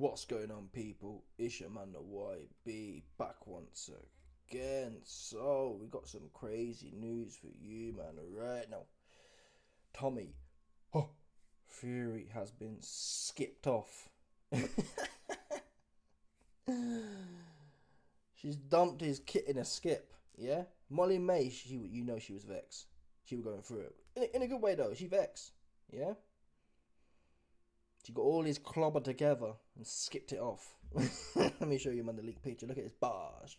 What's going on, people? It's your man the YB back once again. So we got some crazy news for you, man. Right now, Tommy Fury has been skipped off. She's dumped his kit in a skip. Yeah, Molly-Mae. She was vexed. She was going through it in a good way though. She vexed. Yeah. She got all his clobber together and skipped it off. Let me show you, man, the leaked picture. Look at his bars.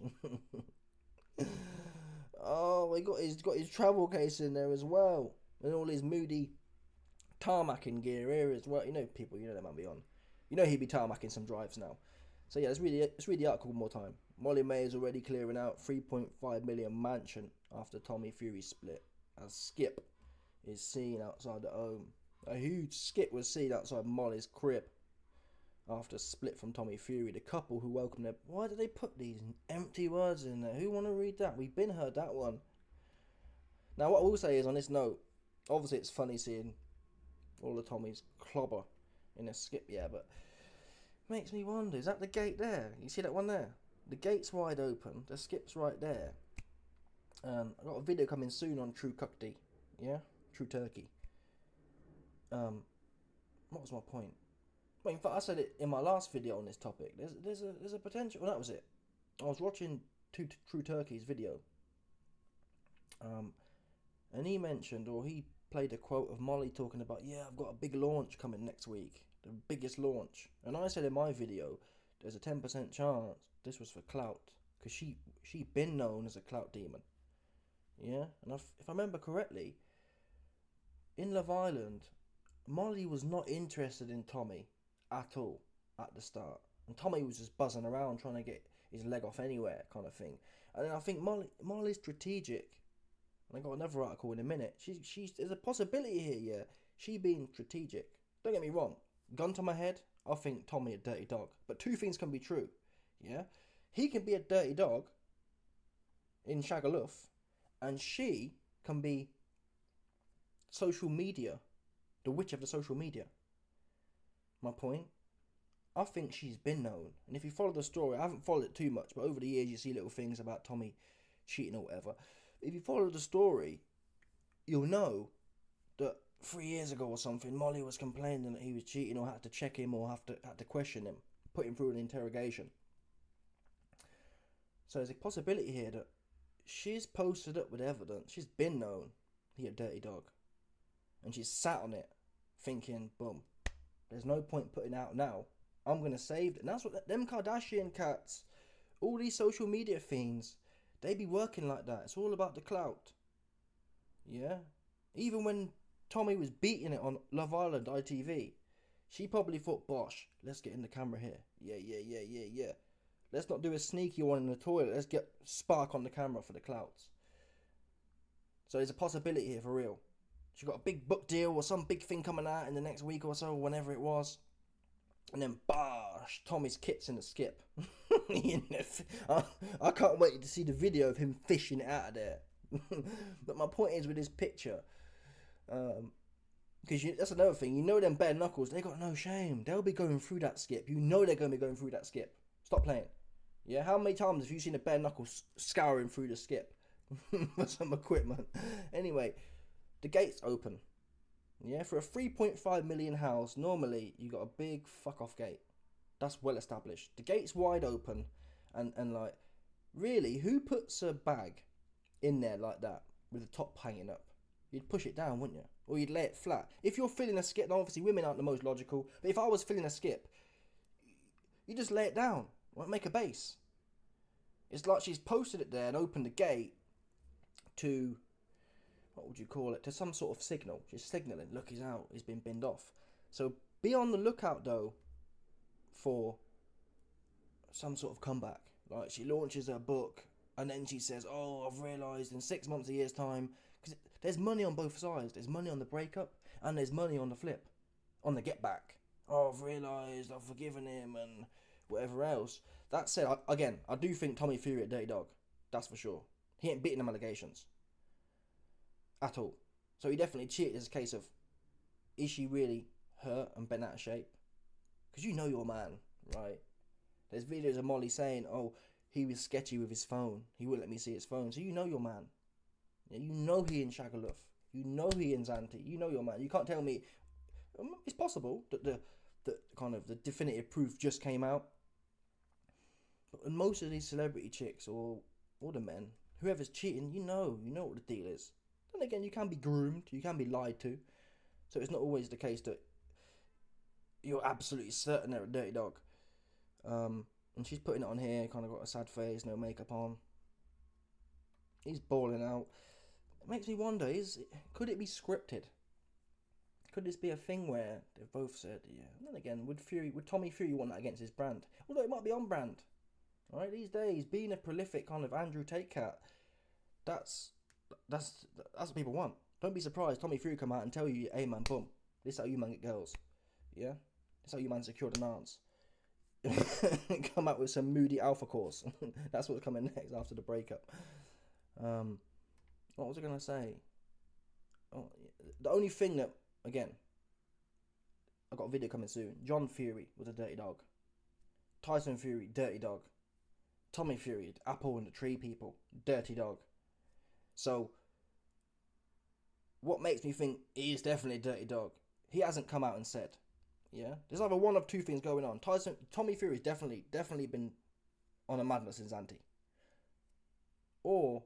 Oh, he got his travel case in there as well, and all his moody tarmacking gear here as well. You know, people, you know that might be on. You know he'd be tarmacking some drives now. So yeah, let's read the article one more time. Molly-Mae is already clearing out 3.5 million mansion after Tommy Fury split, as Skip is seen outside the home. A huge skip was seen outside Molly's crib after split from Tommy Fury. The couple who welcomed her. Why did they put these empty words in there? Who want to read that? We've been heard that one. Now, what I will say is, on this note, obviously it's funny seeing all of Tommy's clobber in a skip, yeah, but makes me wonder, is that the gate there? You see that one there? The gate's wide open, the skip's right there. I've got a video coming soon on True Cukty, yeah? True Turkey. What was my point? Well, in fact, I said it in my last video on this topic. There's a potential. Well, that was it. I was watching True Turkey's video, and he mentioned, or he played a quote of Molly talking about, yeah, I've got a big launch coming next week, the biggest launch. And I said in my video, there's a 10% chance this was for clout, because she been known as a clout demon. Yeah, and if I remember correctly, in Love Island, Molly was not interested in Tommy at all at the start, and Tommy was just buzzing around trying to get his leg off anywhere, kind of thing. And then I think Molly's strategic, and I got another article in a minute. There's a possibility here, yeah. She being strategic. Don't get me wrong. Gun to my head, I think Tommy a dirty dog, but two things can be true. Yeah, he can be a dirty dog in Shagaloof, and she can be social media. The witch of the social media. My point? I think she's been known. And if you follow the story, I haven't followed it too much, but over the years you see little things about Tommy cheating or whatever. If you follow the story, you'll know that 3 years ago or something, Molly was complaining that he was cheating, or had to check him, or had to question him, put him through an interrogation. So there's a possibility here that she's posted up with evidence. She's been known he a dirty dog. And she's sat on it, thinking, boom, there's no point putting out now. I'm going to save it. And that's what them Kardashian cats, all these social media fiends, they be working like that. It's all about the clout. Yeah? Even when Tommy was beating it on Love Island ITV, she probably thought, bosh, let's get in the camera here. Yeah. Let's not do a sneaky one in the toilet. Let's get Spark on the camera for the clouts. So there's a possibility here for real. She got a big book deal or some big thing coming out in the next week or so, whenever it was. And then, bosh, Tommy's kit's in the skip. I can't wait to see the video of him fishing it out of there. But my point is with this picture, because that's another thing. You know them bare knuckles, they got no shame. They'll be going through that skip. You know they're going to be going through that skip. Stop playing. Yeah, how many times have you seen a bare knuckles scouring through the skip for some equipment? Anyway, the gate's open. Yeah, for a 3.5 million house, normally you got a big fuck off gate. That's well established. The gate's wide open, and like, really, who puts a bag in there like that with the top hanging up? You'd push it down, wouldn't you? Or you'd lay it flat. If you're filling a skip, now obviously women aren't the most logical, but if I was filling a skip, you just lay it down, make a base. It's like she's posted it there and opened the gate to, what would you call it, to some sort of signal. She's signalling, look, he's out, he's been binned off. So be on the lookout though for some sort of comeback. Like she launches her book and then she says, oh, I've realised in 6 months, a year's time, because there's money on both sides. There's money on the breakup and there's money on the flip, on the get back. Oh, I've realised, I've forgiven him and whatever else. That said, I do think Tommy Fury a dirty dog. That's for sure. He ain't beating them allegations at all. So he definitely cheated. As a case of, is she really hurt and bent out of shape? Because you know your man. right? There's videos of Molly saying, oh, he was sketchy with his phone. He wouldn't let me see his phone. So you know your man. You know he in Shagaluf. You know he in Zanti. You know your man. You can't tell me. It's possible that the kind of the definitive proof just came out. But most of these celebrity chicks or the men, whoever's cheating, you know what the deal is. Then again, you can be groomed. You can be lied to. So it's not always the case that you're absolutely certain they're a dirty dog. And she's putting it on here, kind of got a sad face, no makeup on. He's bawling out. It makes me wonder, could it be scripted? Could this be a thing where they've both said, yeah? And then again, would Tommy Fury want that against his brand? Although it might be on brand. Alright, these days, being a prolific kind of Andrew Tate cat, that's what people want. Don't be surprised, Tommy Fury come out and tell you, hey man, boom, this is how you man get girls. Yeah? This is how you man secure the nans. Come out with some moody alpha course. That's what's coming next after the breakup. What was I gonna say? Oh, the only thing that, again, I got a video coming soon. John Fury was a dirty dog. Tyson Fury, dirty dog. Tommy Fury, apple in the tree people, dirty dog. So, what makes me think he is definitely a dirty dog? He hasn't come out and said. Yeah, there's either one of two things going on. Tommy Fury's definitely been on a madness in Zanti, or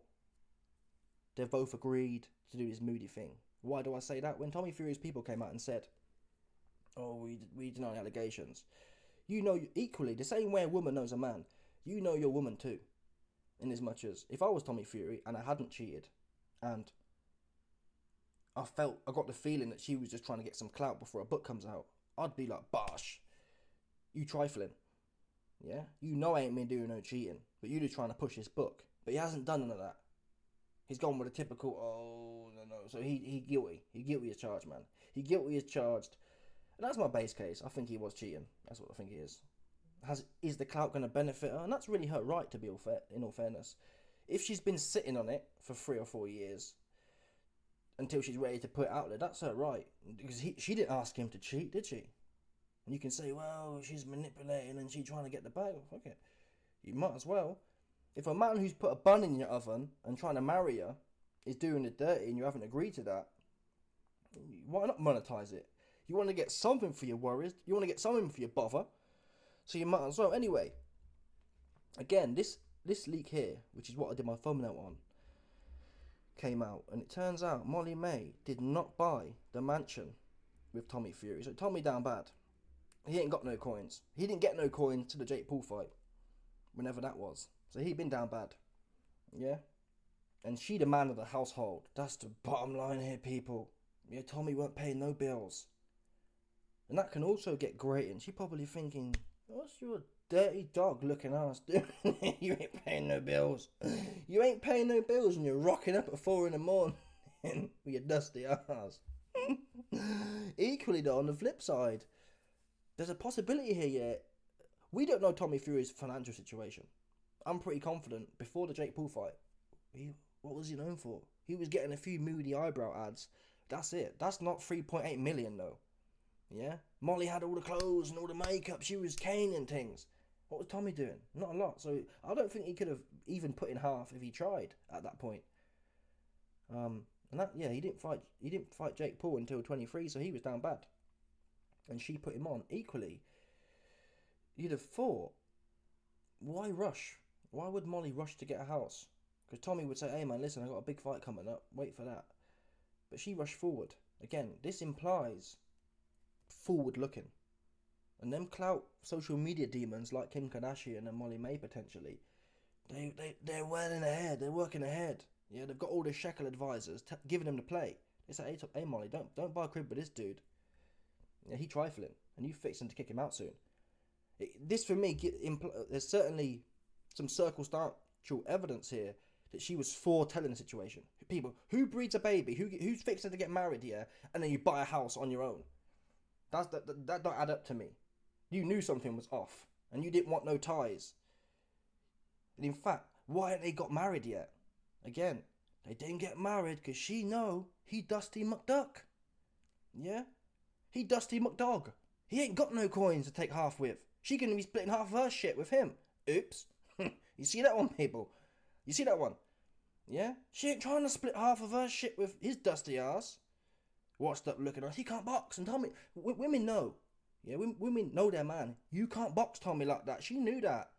they've both agreed to do this moody thing. Why do I say that? When Tommy Fury's people came out and said, "Oh, we deny the allegations," you know equally the same way a woman knows a man. You know your woman too, in as much as if I was Tommy Fury and I hadn't cheated, and I got the feeling that she was just trying to get some clout before a book comes out, I'd be like, bosh, you trifling. Yeah? You know I ain't been doing no cheating, but you're just trying to push this book. But he hasn't done none of that. He's gone with a typical, oh, no. So he guilty. He guilty as charged, man. He guilty as charged. And that's my base case. I think he was cheating. That's what I think he is. Is the clout going to benefit her? And that's really her right, to be in all fairness. If she's been sitting on it for 3 or 4 years, until she's ready to put it out there, that's her right. Because she didn't ask him to cheat, did she? And you can say, well, she's manipulating and she's trying to get the bag. Fuck it. You might as well. If a man who's put a bun in your oven and trying to marry you is doing the dirty and you haven't agreed to that, why not monetize it? You want to get something for your worries. You want to get something for your bother. So you might as well. Anyway, again, this leak here, which is what I did my thumbnail on, came out, and it turns out Molly-Mae did not buy the mansion with Tommy Fury. So Tommy down bad. He ain't got no coins. He didn't get no coins to the Jake Paul fight, whenever that was. So he been down bad. Yeah? And she the man of the household. That's the bottom line here, people. Yeah, Tommy weren't paying no bills. And that can also get grating. She probably thinking, what's your dirty dog looking ass doing? You ain't paying no bills. You ain't paying no bills and you're rocking up at 4 in the morning with your dusty ass. Equally though, on the flip side, there's a possibility here, yeah. We don't know Tommy Fury's financial situation. I'm pretty confident before the Jake Paul fight, what was he known for? He was getting a few moody eyebrow ads. That's it. That's not 3.8 million though. Yeah? Molly had all the clothes and all the makeup. She was caning things. What was Tommy doing? Not a lot. So I don't think he could have even put in half if he tried at that point. And that, yeah, he didn't fight Jake Paul until 23, so he was down bad. And she put him on. Equally, you'd have thought, why rush? Why would Molly rush to get a house? Because Tommy would say, hey man, listen, I got a big fight coming up. Wait for that. But she rushed forward. Again, this implies forward looking. And them clout social media demons like Kim Kardashian and Molly-Mae potentially, they're well in ahead. They're working ahead. Yeah, they've got all the shekel advisors giving them the play. They say, hey Molly, don't buy a crib with this dude. Yeah, he trifling, and you fixing to kick him out soon. This for me, there's certainly some circumstantial evidence here that she was foretelling the situation. People, who breeds a baby? Who's fixing to get married here, and then you buy a house on your own? That don't add up to me. You knew something was off, and you didn't want no ties. And in fact, why ain't they got married yet? Again, they didn't get married because she know he Dusty McDuck. Yeah? He Dusty McDog. He ain't got no coins to take half with. She gonna be splitting half of her shit with him. Oops. You see that one, people? You see that one? Yeah? She ain't trying to split half of her shit with his dusty ass. Watched up looking at us. He can't box. And Tommy, women know. Yeah, women know their man. You can't box Tommy like that. She knew that.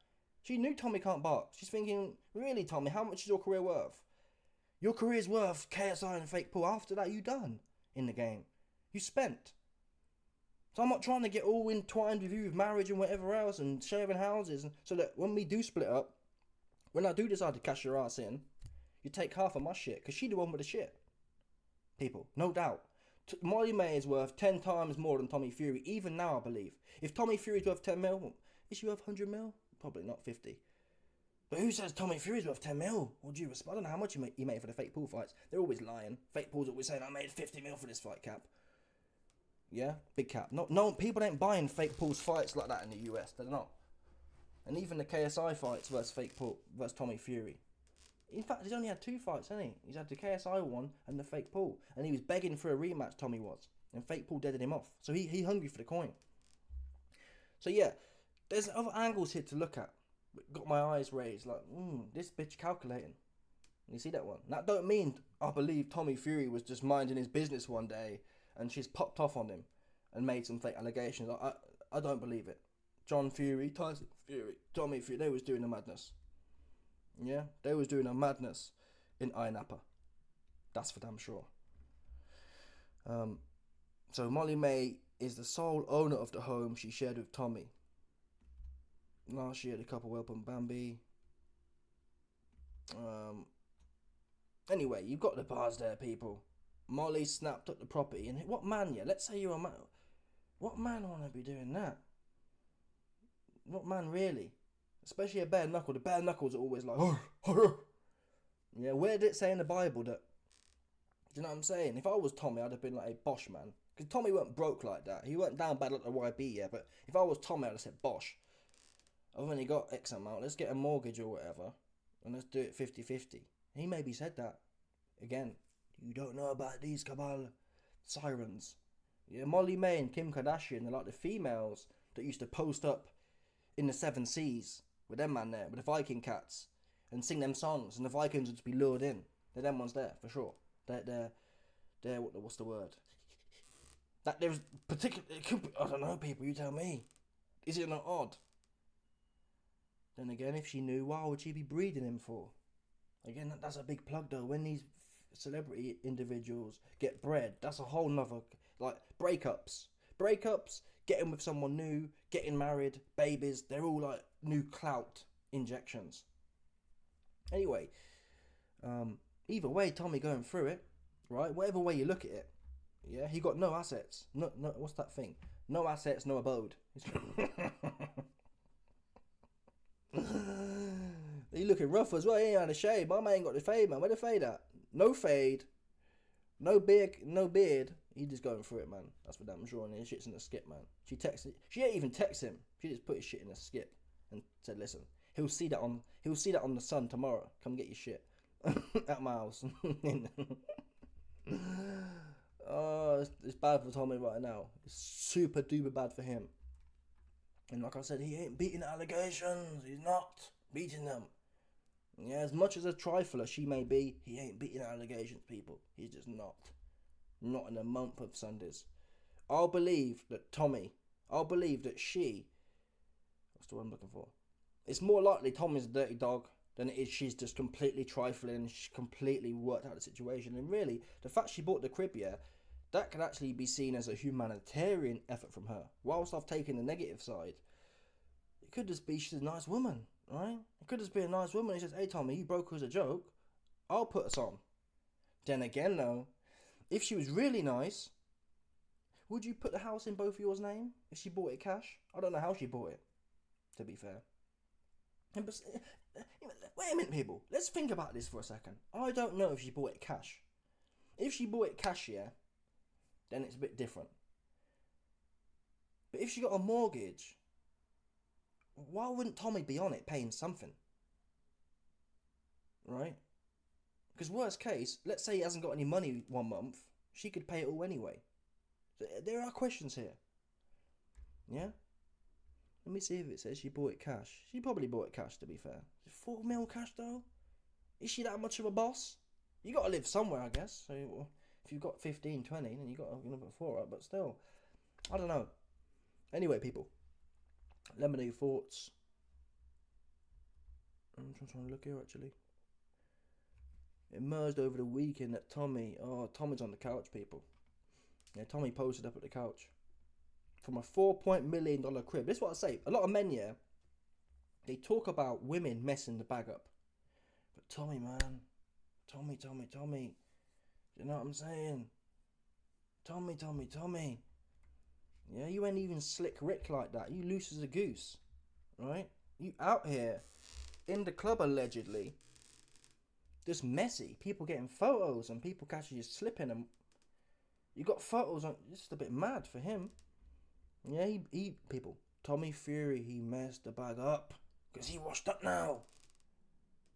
She knew Tommy can't box. She's thinking, really, Tommy, how much is your career worth? Your career's worth KSI and fake Paul. After that, you done in the game. You spent. So I'm not trying to get all entwined with you with marriage and whatever else and sharing houses, so that when we do split up, when I do decide to cash your ass in, you take half of my shit, because she the one with the shit. People, no doubt. Molly-Mae is worth 10 times more than Tommy Fury, even now I believe. If Tommy Fury's worth 10 mil, is she worth 100 mil? Probably not 50. But who says Tommy Fury's worth 10 mil? Well, do you respect? I don't know how much he made for the fake Paul fights. They're always lying. Fake Paul's always saying, I made 50 mil for this fight, Cap. Yeah, big cap. No, people ain't buying fake Paul's fights like that in the US. They're not. And even the KSI fights versus fake Paul versus Tommy Fury. In fact, he's only had 2 fights, hasn't he? He's had the KSI one and the fake Paul, and he was begging for a rematch. Tommy was, and fake Paul deaded him off. So he hungry for the coin. So yeah, there's other angles here to look at. Got my eyes raised, like, this bitch calculating. You see that one? That don't mean I believe Tommy Fury was just minding his business one day and she's popped off on him and made some fake allegations. I don't believe it. John Fury, Tyson Fury, Tommy Fury, they was doing a madness. Yeah, they was doing a madness in Ayia Napa. That's for damn sure. So Molly-Mae is the sole owner of the home she shared with Tommy. Last year the couple welcomed Bambi. Anyway, you've got the bars there, people. Molly snapped up the property, and what man, yeah? Let's say you're a man. What man want to be doing that? What man really? Especially a bare knuckle. The bare knuckles are always like, yeah. Where did it say in the Bible that? Do you know what I'm saying? If I was Tommy, I'd have been like a bosh man, because Tommy weren't broke like that. He weren't down bad like the YB, yeah. But if I was Tommy, I'd have said bosh. I've only got X amount. Let's get a mortgage or whatever, and let's do it 50-50. He maybe said that. Again, you don't know about these cabal sirens. Yeah, Molly-Mae and Kim Kardashian are like the females that used to post up in the 7 seas with them man there, with the Viking cats, and sing them songs, and the Vikings would just be lured in. They're them ones there, for sure. They're what's the word? That there's particular, it could be, I don't know, people, you tell me. Is it not odd? Then again, if she knew, why would she be breeding him for? Again, that's a big plug though. When these celebrity individuals get bred, that's a whole nother, like, breakups, getting with someone new, getting married, babies, they're all like new clout injections. Anyway, either way, Tommy going through it, right? Whatever way you look at it, yeah, he got no assets. No, what's that thing? No assets, no abode. He looking rough as well. He ain't had a shave. My man ain't got the fade, man. Where the fade at? No fade. No beard. He just going through it, man. That's for damn sure. And his shit's in the skip, man. She ain't even text him. She just put his shit in the skip and said, listen, he'll see that on the Sun tomorrow. Come get your shit at my house. Oh, it's bad for Tommy right now. It's super duper bad for him. And like I said, he ain't beating allegations. He's not beating them. Yeah, as much as a trifler she may be, he ain't beating allegations, people. He's just not. Not in a month of Sundays. I'll believe that she, what's the word I'm looking for? It's more likely Tommy's a dirty dog than it is she's just completely trifling. She's completely worked out the situation. And really, the fact she bought the crib, yeah, that could actually be seen as a humanitarian effort from her. Whilst I've taken the negative side, it could just be she's a nice woman, right? It could just be a nice woman. He says, hey Tommy, you broke us a joke. I'll put us on. Then again though, if she was really nice, would you put the house in both of yours name if she bought it cash? I don't know how she bought it, to be fair. Wait a minute, people. Let's think about this for a second. I don't know if she bought it cash. If she bought it cash, yeah, then it's a bit different. But if she got a mortgage, why wouldn't Tommy be on it paying something? Right? Because worst case, let's say he hasn't got any money 1 month, she could pay it all anyway. So there are questions here. Yeah? Let me see if it says she bought it cash. She probably bought it cash, to be fair. 4 mil cash, though? Is she that much of a boss? You got to live somewhere, I guess. So if you've got 15, 20, then you got to put 4 up. But still, I don't know. Anyway, people, let me know your thoughts. I'm trying to look here, actually. It emerged over the weekend that Tommy's on the couch, people. Yeah, Tommy posted up at the couch. From a $4 million crib. This is what I say. A lot of men, yeah, they talk about women messing the bag up. But Tommy, man. Tommy. You know what I'm saying? Tommy. Yeah, you ain't even slick Rick like that. You loose as a goose. Right? You out here in the club, allegedly. Just messy. People getting photos and people catching you slipping. And you got photos on. It's just a bit mad for him. Yeah, people. Tommy Fury, he messed the bag up. Because he washed up now.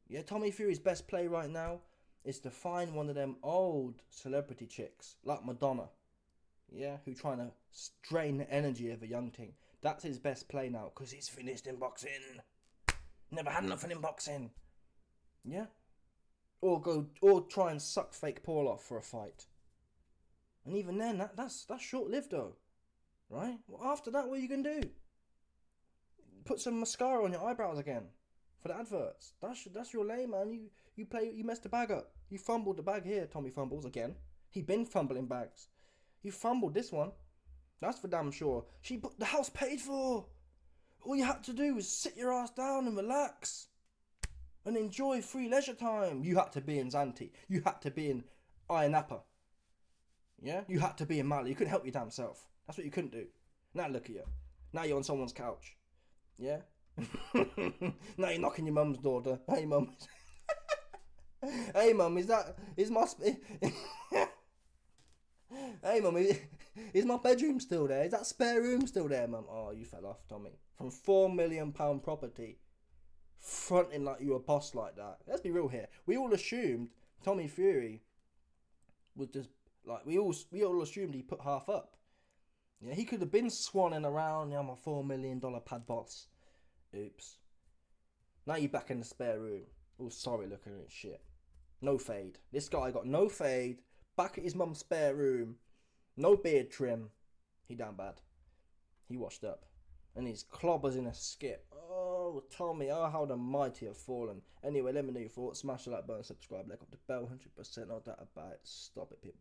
Yeah, Tommy Fury's best play right now is to find one of them old celebrity chicks, like Madonna. Yeah, who trying to drain the energy of a young thing. That's his best play now, because he's finished in boxing. Never had nothing in boxing. Yeah? Or try and suck fake Paul off for a fight. And even then, that's short-lived though. Right? Well, after that, what are you going to do? Put some mascara on your eyebrows again. For the adverts. That's your lane, man. You messed the bag up. You fumbled the bag here, Tommy fumbles again. He been fumbling bags. You fumbled this one. That's for damn sure. The house paid for. All you had to do was sit your ass down and relax. And enjoy free leisure time. You had to be in Zante. You had to be in Iron Napa. Yeah? You had to be in Mali. You couldn't help your damn self. That's what you couldn't do. Now look at you. Now you're on someone's couch. Yeah? Now you're knocking your mum's door. Hey mum. Hey mum, is my Hey mum, is my bedroom still there? Is that spare room still there, mum? Oh, you fell off, Tommy. From £4 million property, fronting like you a boss like that. Let's be real here. We all assumed Tommy Fury was just like we all assumed he put half up. Yeah, he could have been swanning around. Yeah, I'm a $4 million pad boss. Oops. Now you're back in the spare room. All sorry looking and shit. No fade. This guy got no fade. Back at his mum's spare room. No beard trim. He down bad. He washed up. And his clobbers in a skip. Oh, Tommy. Oh, how the mighty have fallen. Anyway, let me know your thoughts. Smash the like button, subscribe, like up the bell. 100% not that about it. Stop it, people.